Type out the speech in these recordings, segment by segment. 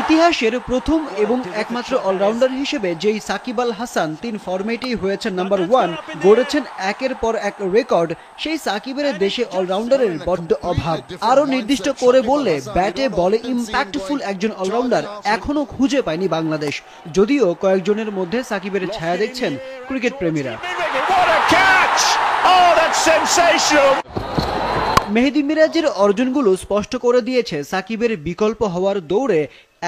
ইতিহাসের প্রথম এবং একমাত্র অলরাউন্ডার হিসেবে যেই সাকিব আল হাসান 3 ফরম্যাটেই হয়েছেন নাম্বার 1, গড়েছেন একের পর এক রেকর্ড, সেই সাকিবের দেশে অলরাউন্ডারের বড্ড অভাব। আরও নির্দিষ্ট করে বললে ব্যাটে বলে ইম্প্যাক্টফুল একজন অলরাউন্ডার এখনো খুঁজে পায়নি বাংলাদেশ, যদিও কয়েকজনের মধ্যে সাকিবের ছায়া দেখছেন ক্রিকেট প্রেমীরা। মেহেদী মিরাজের অর্জনগুলো স্পষ্ট করে দিয়েছে সাকিবের বিকল্প হওয়ার দৌড়ে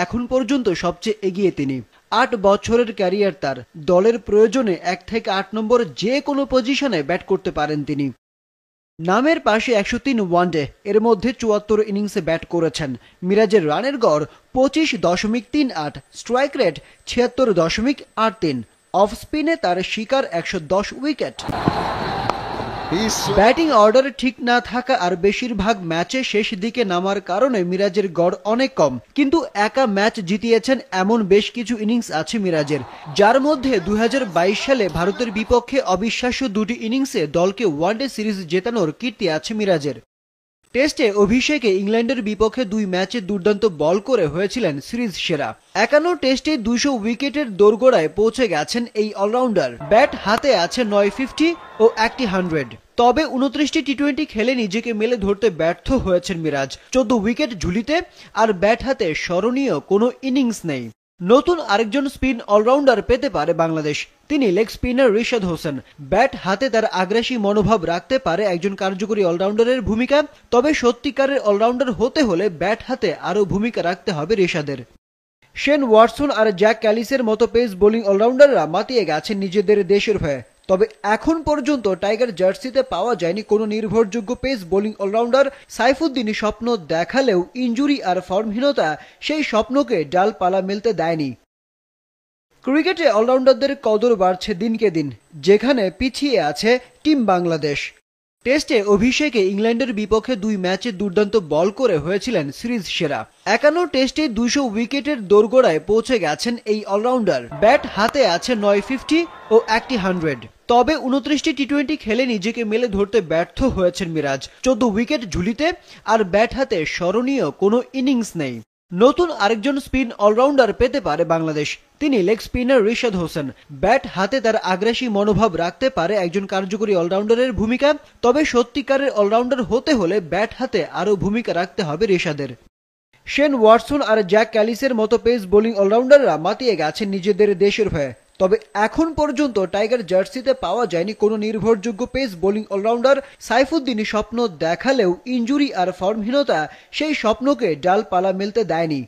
এখন পর্যন্ত সবচেয়ে এগিয়ে তিনি। 8 বছরের ক্যারিয়ার তার, দলের প্রয়োজনে 1 থেকে 8 নম্বর যে কোনো পজিশনে ব্যাট করতে পারেন তিনি। নামের পাশে 103 ওয়ানডে, এর মধ্যে 74 ইনিংসে ব্যাট করেছেন। মিরাজের রানের গড় 25.38, স্ট্রাইক রেট 76.83, অফ স্পিনে তার শিকার 110 উইকেট। ব্যাটিং অর্ডার ঠিক না থাকা আর বেশিরভাগ ম্যাচে শেষ দিকে নামার কারণে মিরাজের গড় অনেক কম, কিন্তু একা ম্যাচ জিতিয়েছেন এমন বেশ কিছু ইনিংস আছে মিরাজের, যার মধ্যে 2022 সালে ভারতের বিপক্ষে অবিশ্বাস্য 2টি ইনিংসে দলকে ওয়ানডে সিরিজ জেতানোর কীর্তি আছে মিরাজের। টেস্টে অভিষেকে ইংল্যান্ডের বিপক্ষে 2 ম্যাচে দুর্দান্ত বল করে হয়েছিলেন সিরিজ সেরা। 51 টেস্টে 200 উইকেটের দোরগোড়ায় পৌঁছে গেছেন এই অলরাউন্ডার। ব্যাট হাতে আছে 950 ও 100, তবে 29টি টি20 খেলে নিজেকে মেলে ধরতে ব্যর্থ হয়েছেন মিরাজ। 14 উইকেট ঝুলিতে, আর ব্যাট হাতে স্মরণীয় কোনো ইনিংস নেই। নতুন আরেকজন স্পিন অলরাউন্ডার পেতে পারে বাংলাদেশ, তিনি leg spinner Rishad Hossain. Bat হাতে তার আগ্রাসী মনোভাব রাখতে পারে একজন কার্যকরী অলরাউন্ডারের ভূমিকা, তবে সত্যিকারের অলরাউন্ডার হতে হলে ব্যাট হাতে আরও ভূমিকা রাখতে হবে রিশাদের। শেন ওয়াটসন আর জ্যাক ক্যালিসের মতো পেস বোলিং অলরাউন্ডাররা মাতিয়ে গেছেন নিজেদের দেশের হয়ে, তবে এখন পর্যন্ত টাইগার জার্সিতে পাওয়া যায়নি কোনো নির্ভরযোগ্য পেস বোলিং অলরাউন্ডার। সাইফুদ্দিন স্বপ্ন দেখালেও ইনজুরি আর ফর্মহীনতা সেই স্বপ্নকে ডালপালা মেলতে দেয়নি। ক্রিকেটে অলরাউন্ডারদের কদর বাড়ছে দিনকে দিন, যেখানে পিছিয়ে আছে টিম বাংলাদেশ। টেস্টে অভিষেকে ইংল্যান্ডের বিপক্ষে 2 ম্যাচে দুর্দান্ত বল করে হয়েছিলেন সিরিজ সেরা। 51 টেস্টে 200 উইকেটের দোরগোড়ায় পৌঁছে গেছেন এই অলরাউন্ডার। ব্যাট হাতে আছে 950 ও 100, তবে 29টি টি20 খেলে নিজেকে মেলে ধরতে ব্যর্থ হয়েছেন মিরাজ। 14 উইকেট ঝুলিতে, আর ব্যাট হাতে স্মরণীয় কোনো ইনিংস নেই। নতুন আরেকজন স্পিন অলরাউন্ডার পেতে পারে বাংলাদেশ, তিনি leg spinner Rishad Hossain. Bat হাতে তার আগ্রাসী মনোভাব রাখতে পারে একজন কার্যকরী অলরাউন্ডারের ভূমিকা, তবে সত্যিকারের অলরাউন্ডার হতে হলে ব্যাট হাতে আরও ভূমিকা রাখতে হবে রিশাদের। শেন ওয়াটসন আর জ্যাক ক্যালিসের মতো পেস বোলিং অলরাউন্ডাররা মাতিয়ে গেছেন নিজেদের দেশের হয়ে, তবে এখন পর্যন্ত টাইগার জার্সিতে পাওয়া যায়নি কোনো নির্ভরযোগ্য পেস বোলিং অলরাউন্ডার। সাইফুদ্দিন স্বপ্ন দেখালেও ইনজুরি আর ফর্মহীনতা সেই স্বপ্নকে ডালপালা মেলতে দেয়নি।